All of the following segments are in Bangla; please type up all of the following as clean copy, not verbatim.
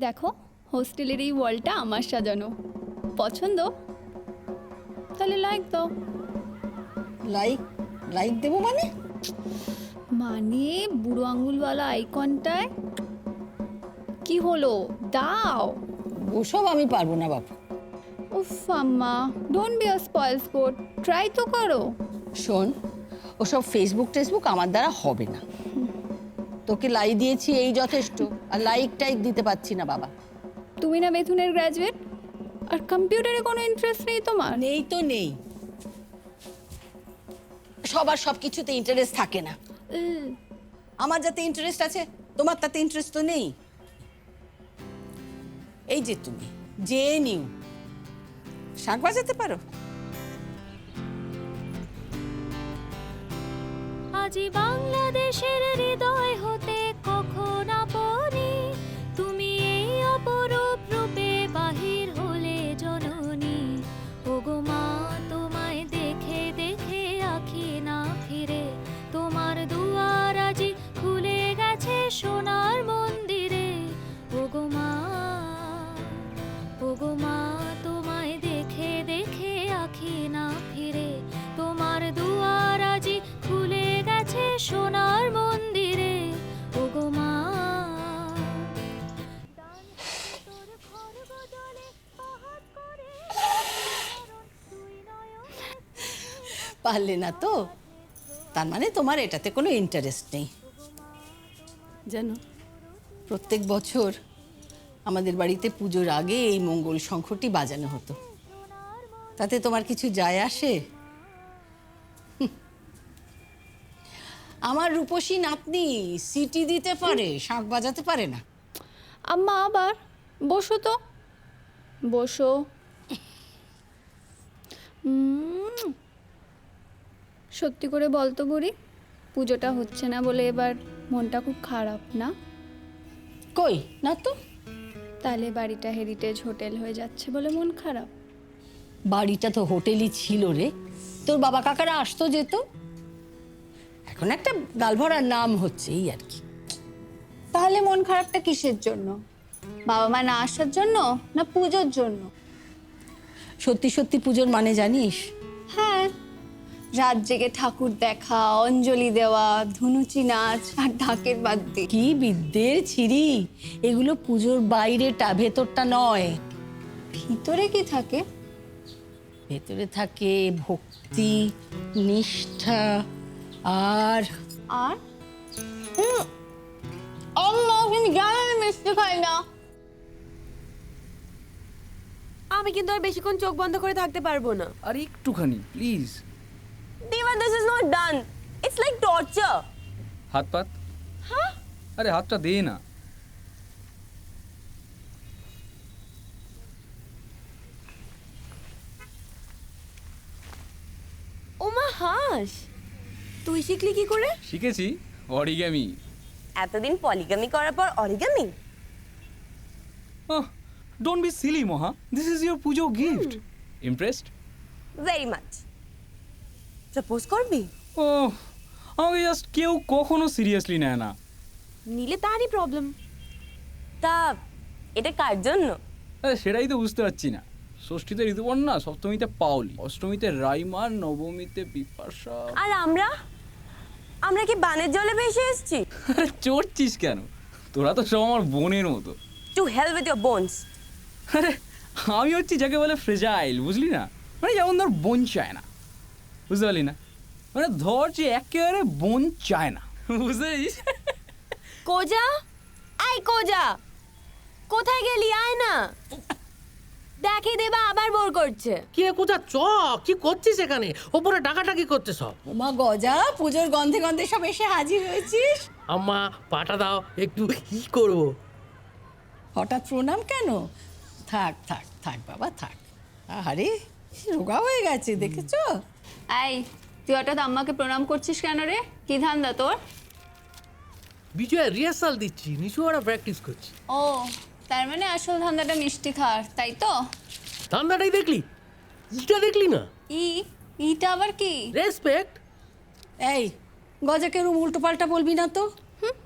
দেখো হোস্টেলের এই ওয়ালটা আমার সাজানো, পছন্দ? তাহলে লাইক দাও। লাইক লাইক দেবো মানে? মানে বুড়ো আঙুলওয়ালা আইকনটায় কি হলো, দাও। ওসব আমি পারবো না বাবু। উফ আম্মা, don't be a spoil sport, try তো করো। শোন, ওসব ফেসবুক টেসবুক আমার দ্বারা হবে না। তোকে লাই দিয়েছি এই যথেষ্ট, আর লাইক টাইক দিতে পারছি না বাবা। তুমি না বেথুনের গ্র্যাজুয়েট, আর কম্পিউটারে কোনো ইন্টারেস্ট নেই তোমার? নেই তো নেই, সবার সব কিছুতে ইন্টারেস্ট থাকে না। আমার যাতে ইন্টারেস্ট আছে, তোমার তাতে ইন্টারেস্ট তো নেই। এই যে তুমি জেএনইউ শাঁখ বাজাতে পারো? আজি বাংলাদেশের হৃদয় হতে কখন আপনি তুমি এই অপরূপ রূপে বাহির হলে জননী। ওগো মা, তোমায় দেখে দেখে আঁখি না ফিরে, তোমার দুয়ার আজি খুলে গেছে সোনার মন্দিরে। ওগো মা, ওগো মা, তোমায় দেখে দেখে আঁখি না ফিরে, তোমার দুয়ার আজি খুলে গেছে সোনার মন্দিরে। ওগো মা, পারলে না তো, তার মানে তোমার এটাতে কোনো ইন্টারেস্ট নেই। জানো, প্রত্যেক বছর আমাদের বাড়িতে পুজোর আগে এই মঙ্গল শঙ্খটি বাজানো হতো। তাতে তোমার কিছু যায় আসে? আমার রূপসী নাতনি সিটি দিতে পারে, শাঁখ বাজাতে পারে না। আম্মা আবার বসো তো, বসো। সত্যি করে বলতো বুড়ি, পুজোটা হচ্ছে না বলে এবার মনটা খুব খারাপ না? কই না তো। তাহলে বাড়িটা হেরিটেজ হোটেল হয়ে যাচ্ছে বলে মন খারাপ? বাড়িটা তো হোটেলই ছিল রে, তোর বাবা কাকারা আসতো যেত। এখন একটা গালভরার নাম হচ্ছে, এই আর কি। তাহলে মন খারাপটা কিসের জন্য? বাবা মা না আসার জন্য না পুজোর জন্য? সত্যি সত্যি পুজোর মানে জানিস? হ্যাঁ, রাত জেগে ঠাকুর দেখা, অঞ্জলি দেওয়া, ধুনুচি নাচ আর ঢাকের বাদ্যি। কি বিদ্যের ছিরি, এগুলো পুজোর বাইরেটা, ভেতরটা নয়। ভিতরে কি থাকে? ভেতরে থাকে ভক্তি, নিষ্ঠা আর আর আম্মা কিন্তু জানো আমি মিষ্টি খাই না। আমি কিন্তু আর বেশিক্ষণ চোখ বন্ধ করে থাকতে পারবো না। আর একটুখানি প্লিজ। দেবা, this is not done, it's like torture. হাত পাত। হ্যাঁ, আরে হাতটা দে না। ওমা হাস, তুই শিখলি কি করে? শিখেছি অরিগামি। এতদিন পলিগামি করার পর অরিগামি? ডোন্ট বি সিলি মহা, this is your Puja gift. Impressed? Very much. Propose করবি? ও, আমাকে জাস্ট কেউ কখনো সিরিয়াসলি নেয় না। নিলে তারই প্রবলেম। তা এটা কার জন্য? আরে সেটাই তো বুঝতে পারছি না। ষষ্ঠীতে ঋতুপর্ণা, সপ্তমীতে পাওলি, অষ্টমীতে রাইমা, নবমীতে বিপাশা। আর আমরা আমরা কি বানের জলে ভেসে এসেছি? আরে চড়ছিস কেন? তোরা তো সব আমার বোনের মতো। টু হেল উইথ ইওর বোনস। আরে আমি হচ্ছি যাকে বলে ফ্রেজাইল, বুঝলি না? মানে যেমন ধর বোন চায় না, বুঝতে পারলি না? মানে ধর যে একেবারে বোন চায় না, বুঝতে পারিস? কোজা, আই কোজা, কোথায় গেলি? আয় না। দেখে দেবা আবার বোর করছে। কি রে কোথা চ, কি করছিস এখানে? ওপরে ডাকাটাকি করতে সব। ওমা গজা, পুজোর গন্ধে গন্ধে সব এসে হাজির হয়েছিস। আম্মা পাটা দাও, একটু কি করব। হঠাৎ প্রণাম কেন? থাক থাক থাক বাবা থাক। আরে রোগা হয়ে গেছে দেখেছো? এই তুই হঠাৎ আম্মাকে প্রণাম করছিস কেন রে? কি ধান্দা তোর? বিজয় রিহার্সাল দিচ্ছি, নিচু ওরা প্র্যাকটিস করছি। ও, তার মানে আসল ধান্দাটা মিষ্টি খাওয়ার, তাই তো? ধান্দাটাই দেখলি, ইটা দেখলি না? ইটা আবার কি? রেসপেক্ট। এই গজাকে কেউ উল্টো পাল্টা বলবি না তো।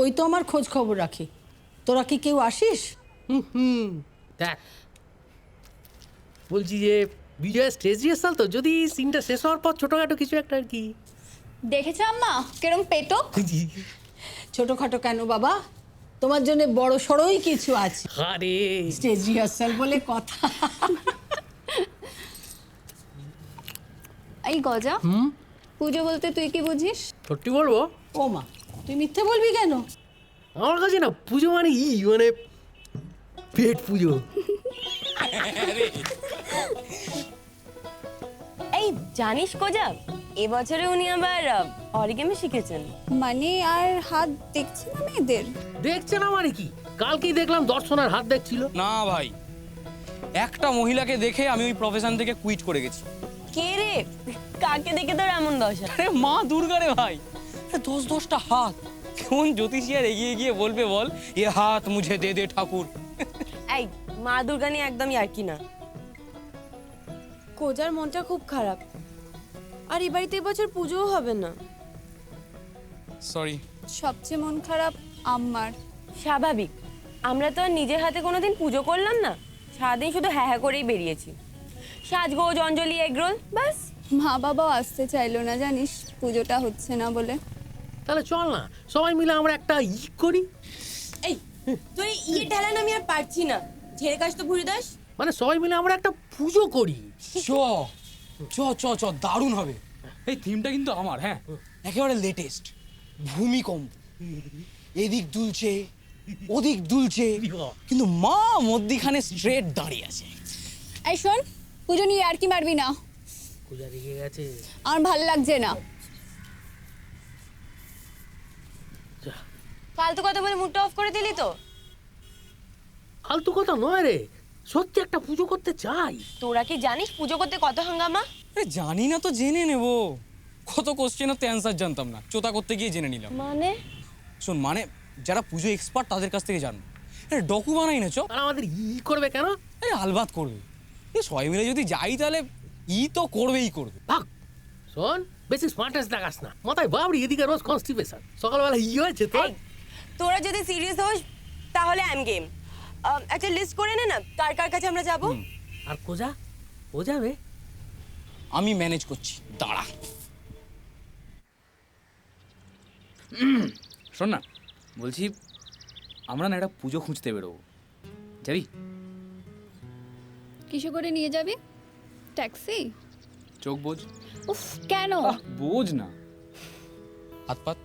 ওই তো আমার খোঁজ খবর রাখে। তোরা কি কেউ আসিস? হুম দেখ, বলছি যে বিজয়ের স্টেজ রিহার্সাল তো, যদি সিনটা শেষ হওয়ার পর ছোটখাটো কিছু একটা আর কি। দেখেছো আম্মা কেরম পেটক? ছোটখাটো কেন বাবা, তোমার জন্য বড় সড়ই কিছু আছে। আরে স্টেজ রিহার্সাল বলে কথা। এই গজা, পুজো বলতে তুই কি বুঝিস? সত্যি বলবো, ও মা, তুই মিথ্যে বলবি কেন? আমার কাছে না পুজো মানে মানে পেট পুজো। এই জানিস কোজা, এবছরে উনি আবার অরিগেমি শিখেছেন। মানে আর হাত দেখছি না মেয়েদের? দেখছে না মানে কি, কালকেই দেখলাম দর্শনার হাত দেখছিল। না ভাই, একটা মহিলাকে দেখে আমি ওই প্রফেশন থেকে কুইট করে গেছি। কে রে, কাকে দেখে তোর এমন দশা? আরে মা দুর্গা রে ভাই, 10-10টা হাত, কেমন জ্যোতিষী আর এগিয়ে গিয়ে বলবে বল, এ হাত মুঝে দে দে ঠাকুর। এই মা দুর্গা নিয়ে একদমই আর কি না। কোজার মনটা খুব খারাপ, আর এই বাড়িতে এবছর পুজোও হবে না। সরি। সবচেয়ে মন খারাপ আম্মার। স্বাভাবিক, আমরা তো আর নিজের হাতে কোনোদিন পুজো করলাম না, সারাদিন শুধু হ্যাঁ হ্যাঁ করেই বেরিয়েছি। সাজগোজ, অঞ্জলি, এগরোল, ব্যাস। মা বাবাও আসতে চাইলো না জানিস, পুজোটা হচ্ছে না বলে। তাহলে চল না সবাই মিলে আমরা একটা করি। এই তুই ইয়ে ঢালান আমি আর পারছি না, ঝেড়ে কাজ তো ভুড়ি দাস। মানে সবাই মিলে আমরা একটা পুজো করি। চ চ চ চ, দারুণ হবে। এই থিমটা কিন্তু আমার, হ্যাঁ, একেবারে লেটেস্ট। ভূমিকম্প, এদিক দুলছে ওদিক দুলছে, কিন্তু মা মধ্যিখানে স্ট্রেট দাঁড়িয়ে আছে। এই শোন, পুজো নিয়ে আর কি মারবি না, পূজা রেগে গেছে। আমার ভালো লাগছে না। ফালতু কথা বলে মুডটা অফ করে দিলি তো। ফালতু কথা নয় রে, সত্যি একটা পুজো করতে চাই। তোরা কি জানিস পুজো করতে কত হাঙ্গামা? আরে জানি না তো জেনে নেব, কত কোশ্চেনের তো অ্যান্সার জানতাম না, চোতা করতে গিয়ে জেনে নিলাম। মানে শোন, মানে যারা পুজো এক্সপার্ট তাদের কাছ থেকে জানবো। আরে ডকু বানাই না চ। আর আমাদের করবে কেন? আরে আলবাত করবে, এ সবাই মিলে যদি যাই তাহলে তো করবেই করবে। ভাগ শোন, বেশি স্মার্টেস্ট দেখাস না, মাথায় বাবরি, এদিকে রোজ কনস্টিপেশন, সকালবেলা হয়েছে তো। এই, তোরা যদি সিরিয়াস হোস তাহলে আই এম গেম। একটা লিস্ট করে নে না, কার কার কাছে আমরা যাব। আর কোজা, ও যাবে? আমি ম্যানেজ করছি, দাঁড়া। শোন না, বলছি আমরা না একটা পুজো খুঁজতে বেরোবো, যাবি? কিসে করে নিয়ে যাবি? ট্যাক্সি? চোখ বোঝ। উফ, কেন? বোঝ না, হাত পাত।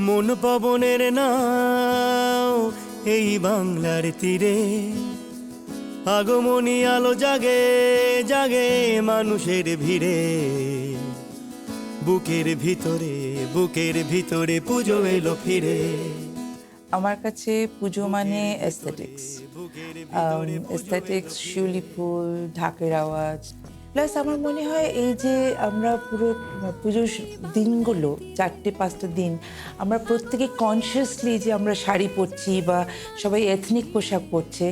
মন পবনের নাও এই বাংলার তীরে, আগমনী আলো জাগে জাগে মানুষের ভিড়ে, বুকের ভিতরে পুজো এলো ফিরে। আমার কাছে পুজো মানে এস্থেটিক্স, শিউলি ফুল, ঢাকের আওয়াজ, প্লাস আমার মনে হয় এই যে আমরা পুরো পুজোর দিনগুলো 4-5টা দিন আমরা প্রত্যেকে কনসিয়াসলি যে আমরা শাড়ি পরছি বা সবাই এথনিক পোশাক পরছে,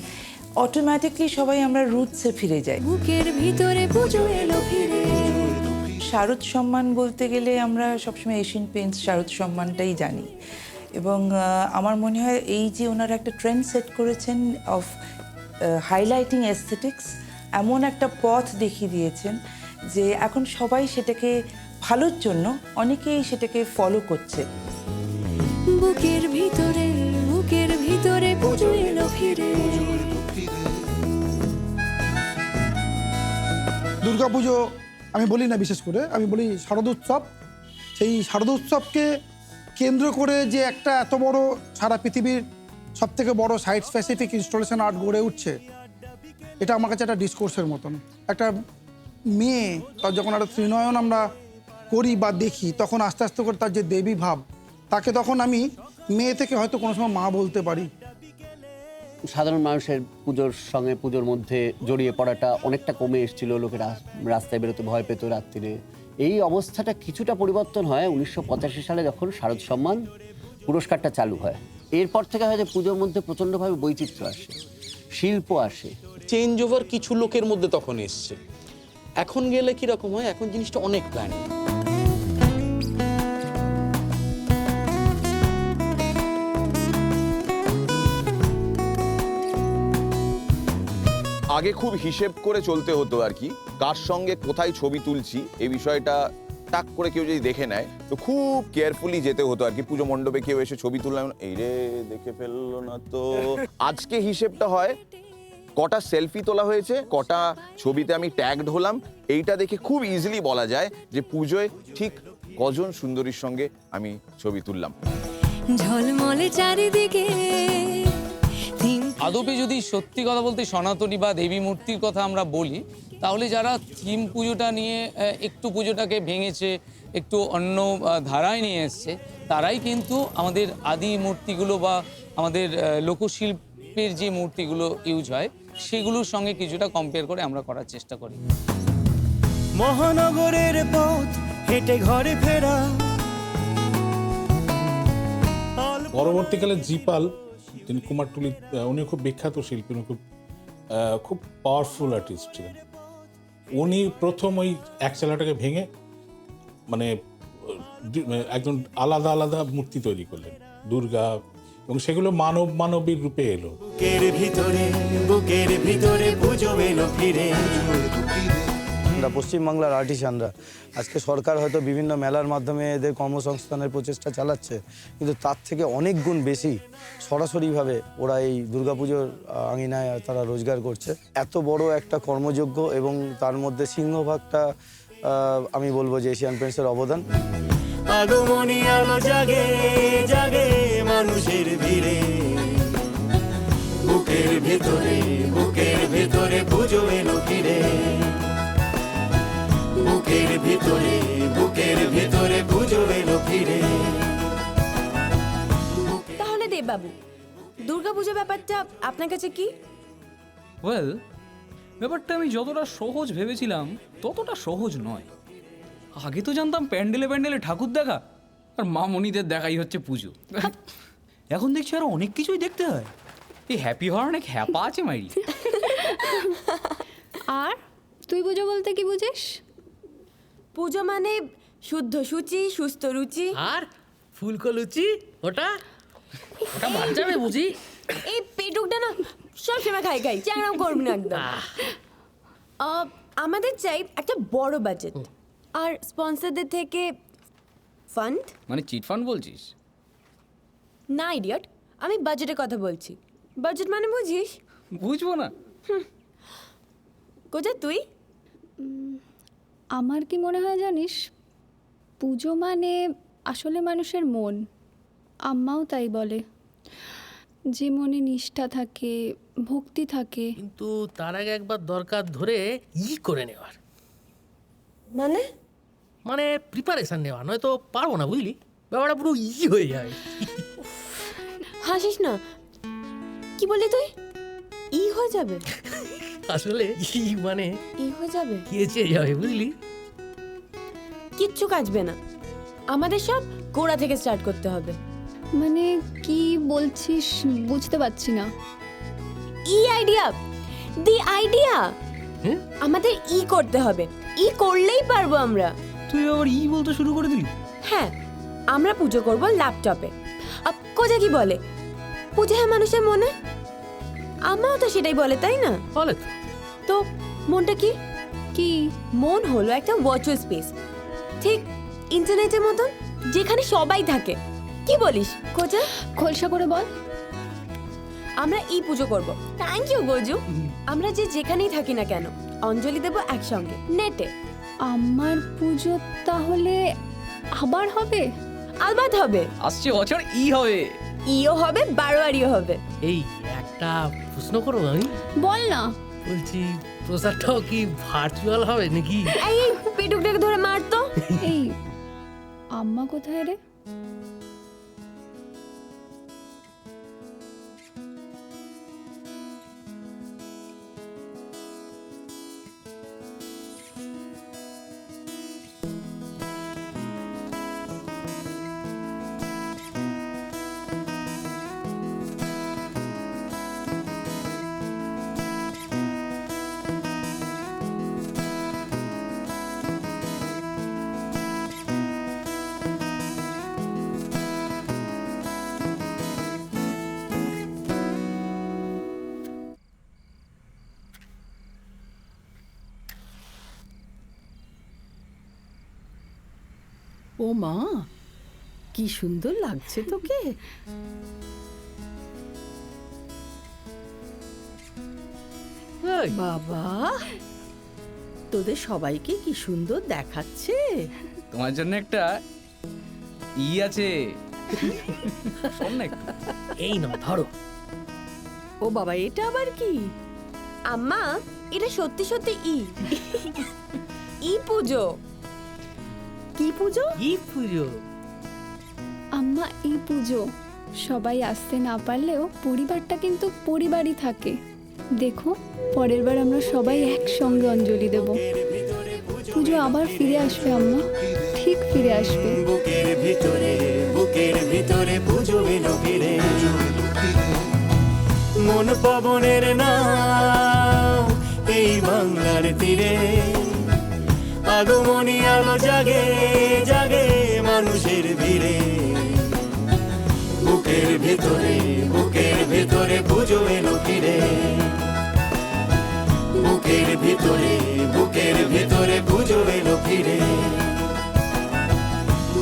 অটোমেটিকলি সবাই আমরা রুটসে ফিরে যাই। বুকের ভিতরে পুজো এলো ফিরে। শারদ সম্মান বলতে গেলে আমরা সবসময় এশিয়ান পেইন্টস শারদ সম্মানটাই জানি, এবং আমার মনে হয় এই যে ওনারা একটা ট্রেন্ড সেট করেছেন অফ হাইলাইটিং এস্থেটিক্স, এমন একটা পথ দেখিয়ে দিয়েছেন যে এখন সবাই সেটাকে ভালোর জন্য অনেকেই সেটাকে ফলো করছে। বুকের ভিতরে পুজো এলো ফিরে। দুর্গাপুজো আমি বলি না, বিশেষ করে আমি বলি শারদোৎসব। সেই শারদোৎসবকে কেন্দ্র করে যে একটা এত বড় সারা পৃথিবীর সবথেকে বড় সাইট স্পেসিফিক ইনস্টলেশন আর্ট গড়ে উঠছে, এটা আমার কাছে একটা ডিসকোর্সের মতন। একটা মেয়ে তার যখন একটা ত্রিনয়ন আমরা করি বা দেখি, তখন আস্তে আস্তে করে তার যে দেবী ভাব, তাকে তখন আমি মেয়ে থেকে হয়তো কোনো সময় মা বলতে পারি। সাধারণ মানুষের পুজোর সঙ্গে পুজোর মধ্যে জড়িয়ে পড়াটা অনেকটা কমে এসেছিল, লোকেরা রাস্তায় বেরোতে ভয় পেত রাত্রিরে। এই অবস্থাটা কিছুটা পরিবর্তন হয় 1985 সালে যখন শারদ সম্মান পুরস্কারটা চালু হয়। এরপর থেকে হয়তো পুজোর মধ্যে প্রচণ্ডভাবে বৈচিত্র্য আসে, শিল্প আসে। চেঞ্জ ওভার কিছু লোকের মধ্যে তখন এসছে। এখন গেলে কিরকম হয়, এখন জিনিসটা অনেক প্ল্যান। আগে খুব হিসেব করে চলতে হতো আর কি, কার সঙ্গে কোথায় ছবি তুলছি এই বিষয়টা টাক করে কেউ যদি দেখে নেয় তো খুব কেয়ারফুলি যেতে হতো আর কি। পুজো মণ্ডপে কেউ এসে ছবি তুললাম, এই রে দেখে ফেললো না তো। আজকে হিসেবটা হয় কটা সেলফি তোলা হয়েছে, কটা ছবিতে আমি ট্যাগড হলাম, এইটা দেখে খুব ইজিলি বলা যায় যে পুজোয় ঠিক কজন সুন্দরীর সঙ্গে আমি ছবি তুললাম। ঝলমলে চারিদিকে আদপে যদি সত্যি কথা বলতে সনাতনী বা দেবী মূর্তির কথা আমরা বলি, তাহলে যারা থিম পুজোটা নিয়ে একটু পুজোটাকে ভেঙেছে, একটু অন্য ধারায় নিয়ে এসছে, তারাই কিন্তু আমাদের আদি মূর্তিগুলো বা আমাদের লোকশিল্পের যে মূর্তিগুলো ইউজ হয় সেগুলোর সঙ্গে কিছুটা কম্পেয়ার করে আমরা করার চেষ্টা করি। মহানগরের পথ হেঁটে ঘরে ফেরা। পরবর্তীকালে জিপাল, তিনি কুমারটুলি, উনি খুব বিখ্যাত শিল্পী, উনি খুব পাওয়ারফুল আর্টিস্ট ছিলেন। উনি প্রথম ওই এক চালাটাকে ভেঙে মানে একজন আলাদা আলাদা মূর্তি তৈরি করলেন, দুর্গা, এবং সেগুলো মানবীর রূপে এলো। বুকের ভিতরে পুজো এলো ফিরে। আমরা পশ্চিমবাংলার আর্টিসানরা আজকে সরকার হয়তো বিভিন্ন মেলার মাধ্যমে এদের কর্মসংস্থানের প্রচেষ্টা চালাচ্ছে, কিন্তু তার থেকে অনেক গুণ বেশি সরাসরিভাবে ওরা এই দুর্গাপুজোর আঙিনায় তারা রোজগার করছে। এত বড় একটা কর্মযোগ্য এবং তার মধ্যে সিংহভাগটা আমি বলবো যে এশিয়ান পেইন্টসের অবদান। আগমনী আলো জাগে জাগে মানুষের ভিড়ে, বুকের ভেতরে পুজো এলো ফিরে। বুকের ভেতরে পুজো এলো ফিরে। তাহলে দেববাবু, দুর্গাপুজো ব্যাপারটা আপনার কাছে কি? ওয়েল, ব্যাপারটা আমি যতটা সহজ ভেবেছিলাম ততটা সহজ নয়। আগে তো জানতাম প্যান্ডেলে প্যান্ডেলে ঠাকুর দেখা আর মামনিদের দেখাই হচ্ছে পুজো। এখন দেখছি আরো অনেক কিছুই দেখতে হয়। এই হ্যাপি হওয়ার অনেক হ্যাপা আছে মাইরি। আর তুই পুজো বলতে কি বুঝিস? পুজো মানে শুদ্ধ সূচি, সুস্থ রুচি। আর ফুলকো লুচি, ওটা বাদ যাবে বুঝি। এই পেটুকটা না সবসময় খাই চ্যাংরাম করবি না একদম। আমাদের চাই একটা বড় বাজেট আর স্পন্সরদের থেকে ফান্ড। মানে চিট ফান্ড বলছিস? না ইডিয়ট, আমি বাজেটের কথা বলছি। বাজেট মানে বুঝিস? বুঝবো না। কোথা তুই? আমার কি মনে হয় জানিস, পুজো মানে আসলে মানুষের মন। আম্মাও তাই বলে, যে মনে নিষ্ঠা থাকে, ভক্তি থাকে। কিন্তু তার আগে একবার দরকার ধরে করে নেওয়ার, মানে প্রিপারেশন নেওয়া, নয়তো পারবো না বুঝলি। ব্যাপারটা পুরো হয়ে যাবে। হাসিস না, কি বললি তুই? হয়ে যাবে? আসলে মানে হয়ে যাবে, কেচে যাবে বুঝলি। কিচ্ছু কাজবে না, আমাদের সব গোড়া থেকে স্টার্ট করতে হবে। মানে কি বলছিস বুঝতে পারছি না। আইডিয়া আমাদের করতে হবে। করলেই পারবো আমরা। তুই আবার বলতে শুরু করে দিলি? হ্যাঁ, আমরা পুজো করব ল্যাপটপে। কোজা কি বলে? পুজো হ্যাঁ মানুষের মনে। আমাও তো সেটাই বলে, তাই না? বলে তো মনটা কি? মন হলো একটা ভার্চুয়াল স্পেস, ঠিক ইন্টারনেটের মতন, যেখানে সবাই থাকে। কি বলিস কোজা? খোলসা করে বল। আমরা পুজো করব। থ্যাংক ইউ গোজু। আমরা যেখানেই থাকি না কেন অঞ্জলি দেব একসঙ্গে নেটে। আমার পুজো তাহলে আবার হবে? আলবাত হবে। আসছে বছর হবে। হবে, বারোয়ারিও হবে। এই একটা প্রশ্ন করবো আমি? বল না। বলছি প্রসাদটাও কি ভার্চুয়াল হবে নাকি? এই পেটুকটাকে ধরে মারতো। এই আম্মা কোথায় রে? ও মা, কি সুন্দর লাগছে তোকে। বাবা, তোদের সবাইকে কি সুন্দর দেখাচ্ছে। তোমার জন্য একটা আছে। এই নাও ধরো। ও বাবা, এটা আবার কি? আম্মা, এটা সত্যি সত্যি ই পুজো। কি পুজো? ই পুজো। আম্মা, এই পুজো সবাই আসতে না পারলেও পরিবারটা কিন্তু পরিবারই থাকে। দেখো, পরের বার আমরা সবাই একসঙ্গে অঞ্জলি দেব। পুজো আবার ফিরে আসবে আম্মা, ঠিক ফিরে আসবে। বুকের ভিতরে পুজো এলো ফিরে, মন পবনের নাও এই বাংলার তীরে, আগমনী আলো জাগে জাগে মানুষের ভিড়ে। বুকের ভিতরে পুজো এলো ফিরে, বুকের ভিতরে পুজো এলো ফিরে,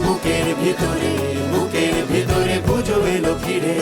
বুকের ভিতরে পুজো এলো ফিরে।